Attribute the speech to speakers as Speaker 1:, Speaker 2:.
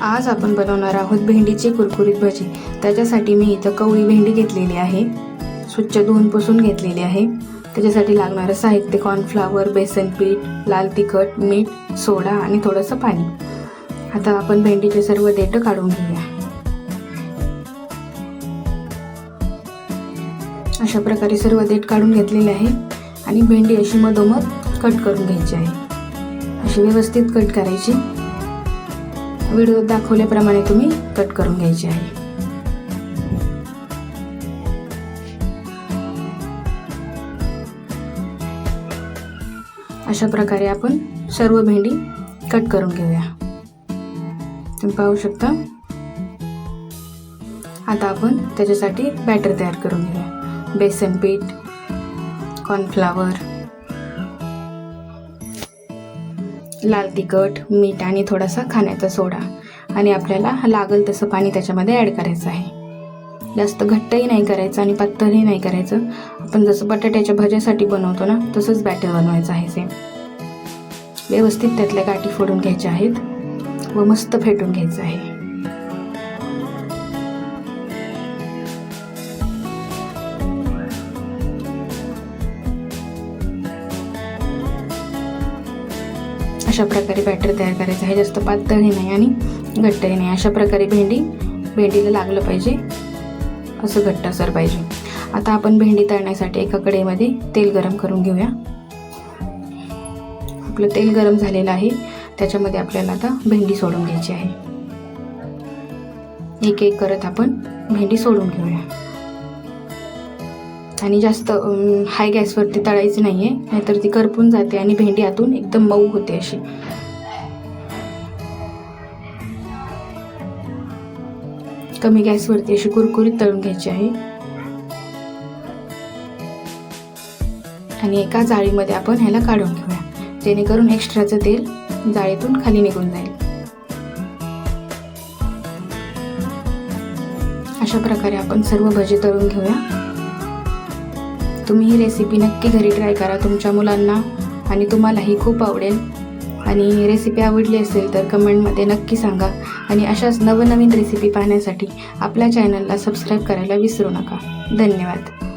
Speaker 1: आज आपण बनवणार आहोत भेंडीची कुरकुरीत भजी। त्याच्यासाठी मी इथं कवळी भेंडी घेतलेली आहे, स्वच्छ धुवून पुसून घेतलेली आहे। त्याच्यासाठी लागणारं साहित्य कॉर्नफ्लॉवर, बेसन पीठ, लाल तिखट, मीठ, सोडा आणि थोडंसं पाणी। आता आपण भेंडीचे सर्व देठ काढून घेऊया। अशा प्रकारे सर्व देठ काढून घेतलेले आहे आणि भेंडी अशी मधोमध कट करून घ्यायची आहे। अशी व्यवस्थित कट करायची, व्हिडिओ दाखवल्याप्रमाणे तुम्ही कट करून घ्यायची आहे। अशा प्रकारे आपण सर्व भेंडी कट करून घेऊया। तुम्ही पाहू शकता। आता आपण त्याच्यासाठी बॅटर तयार करून घेऊया। बेसन पीठ, कॉर्नफ्लॉवर, लाल तिखट, मीठ आणि थोडासा खाण्याचा सोडा आणि आपल्याला लागेल तसं पाणी त्याच्यामध्ये ॲड करायचं आहे। जास्त घट्टही नाही करायचं आणि पातळही नाही करायचं। आपण जसं बटाट्याच्या भज्यासाठी बनवतो ना, तसंच बॅटर बनवायचं आहे सेम। व्यवस्थित त्यातल्या गाठी फोडून घ्यायच्या आहेत व मस्त फेटून घ्यायचं आहे। अशा प्रकारे बॅटर तयार करायचं आहे। जास्त पातळही नाही आणि घट्टही नाही। अशा प्रकारे भेंडीला लागलं पाहिजे, असं घट्टसर पाहिजे। आता आपण भेंडी तळण्यासाठी एका कढईमध्ये तेल गरम करून घेऊया। आपलं तेल गरम झालेलं आहे, त्याच्यामध्ये आपल्याला आता भेंडी सोडून घ्यायची आहे। एक एक करत आपण भेंडी सोडून घेऊया आणि जास्त हाय गॅसवरती तळायची नाहीये, नाहीतर ती करपून जाते आणि भेंडी आतून एकदम मऊ होते। अशी कमी गॅसवरती अशी कुरकुरीत तळून घ्यायची आहे आणि एका जाळीमध्ये आपण ह्याला काढून घेऊया, जेणेकरून एक्स्ट्राचं तेल जाळीतून खाली निघून जाईल। अशा प्रकारे आपण सर्व भजी तळून घेऊया। तुम्ही ही रेसिपी नक्की घरी ट्राय करा, तुमच्या मुलांना आणि तुम्हालाही खूप आवडेल। आणि रेसिपी आवडली असेल तर कमेंटमध्ये नक्की सांगा आणि अशाच नवनवीन रेसिपी पाहण्यासाठी आपल्या चॅनलला सबस्क्राईब करायला विसरू नका। धन्यवाद।